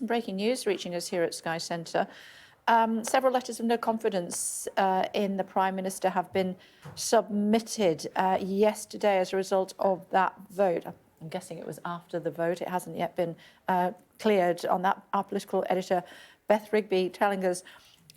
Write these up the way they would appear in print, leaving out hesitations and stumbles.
breaking news reaching us here at Sky Centre. Several letters of no confidence in the Prime Minister have been submitted yesterday as a result of that vote. I'm guessing it was after the vote. It hasn't yet been cleared on that. Our political editor, Beth Rigby, telling us,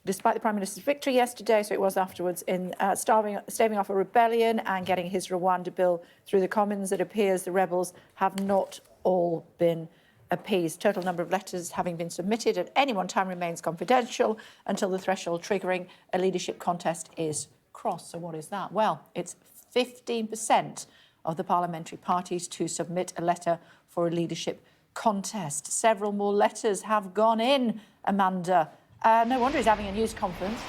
despite the Prime Minister's victory yesterday, so it was afterwards, in staving off a rebellion and getting his Rwanda bill through the Commons, it appears the rebels have not all been appeased. Total number of letters having been submitted at any one time remains confidential until the threshold triggering a leadership contest is crossed. So what is that? Well, it's 15% of the parliamentary parties to submit a letter for a leadership contest. Several more letters have gone in, Amanda. No wonder he's having a news conference.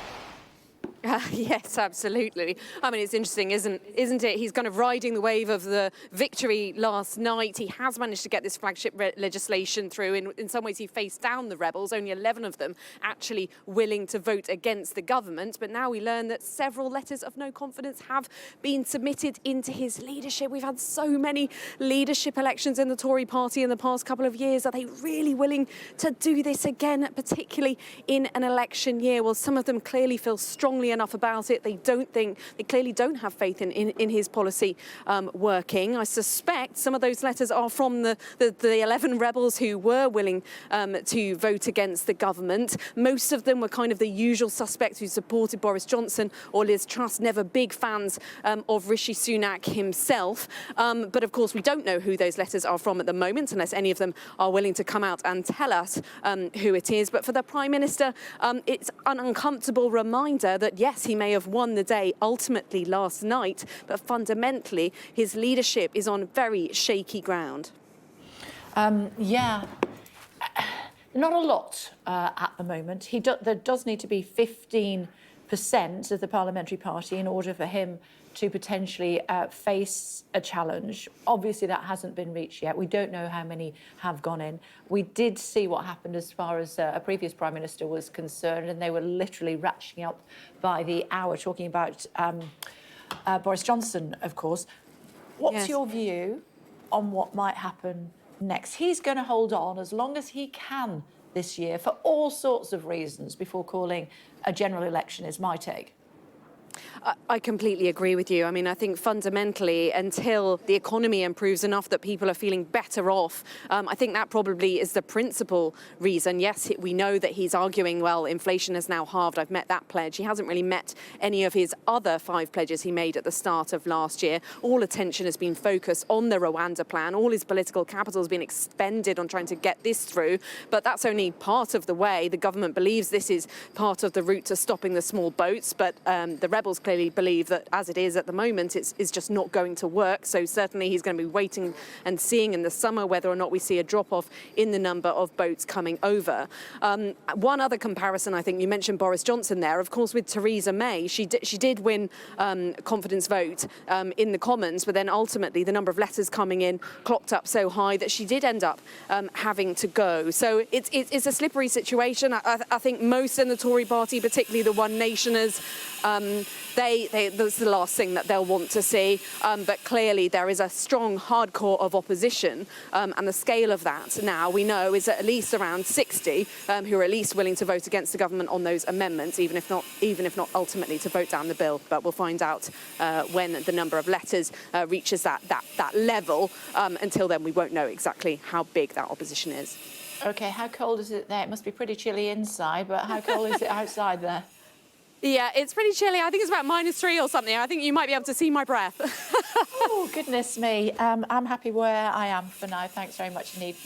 Yes, absolutely. I mean, it's interesting, isn't it? He's kind of riding the wave of the victory last night. He has managed to get this flagship legislation through. In some ways, he faced down the rebels, only 11 of them actually willing to vote against the government. But now we learn that several letters of no confidence have been submitted into his leadership. We've had so many leadership elections in the Tory party in the past couple of years. Are they really willing to do this again, particularly in an election year? Well, some of them clearly feel strongly enough about it. They clearly don't have faith in his policy working. I suspect some of those letters are from the 11 rebels who were willing to vote against the government. Most of them were kind of the usual suspects who supported Boris Johnson or Liz Truss, never big fans of Rishi Sunak himself. But of course, we don't know who those letters are from at the moment, unless any of them are willing to come out and tell us who it is. But for the Prime Minister, it's an uncomfortable reminder that yes, he may have won the day ultimately last night, but fundamentally his leadership is on very shaky ground. Yeah, not a lot at the moment. There does need to be 15% of the parliamentary party in order for him to potentially face a challenge. Obviously, that hasn't been reached yet. We don't know how many have gone in. We did see what happened as far as a previous Prime Minister was concerned, and they were literally ratcheting up by the hour, talking about Boris Johnson, of course. What's your view on what might happen next? He's going to hold on as long as he can this year for all sorts of reasons before calling a general election, is my take. I completely agree with you. I mean, I think fundamentally, until the economy improves enough that people are feeling better off, I think that probably is the principal reason. Yes, we know that he's arguing, well, inflation has now halved. I've met that pledge. He hasn't really met any of his other 5 pledges he made at the start of last year. All attention has been focused on the Rwanda plan. All his political capital has been expended on trying to get this through. But that's only part of the way. The government believes this is part of the route to stopping the small boats. But the rebels clearly believe that as it is at the moment, it's just not going to work. So certainly he's going to be waiting and seeing in the summer whether or not we see a drop-off in the number of boats coming over. One other comparison, I think you mentioned Boris Johnson there. Of course, with Theresa May, she did win confidence vote in the Commons, but then ultimately the number of letters coming in clocked up so high that she did end up having to go. So it's a slippery situation. I think most in the Tory party, particularly the One Nationers, that's the last thing that they'll want to see. But clearly there is a strong hardcore of opposition, and the scale of that now we know is at least around 60 who are at least willing to vote against the government on those amendments, even if not ultimately to vote down the bill. But we'll find out when the number of letters reaches that level. Until then, we won't know exactly how big that opposition is. OK, how cold is it there? It must be pretty chilly inside, but how cold is it outside there? Yeah, it's pretty chilly. I think it's about -3 or something. I think you might be able to see my breath. Oh, goodness me. I'm happy where I am for now. Thanks very much indeed.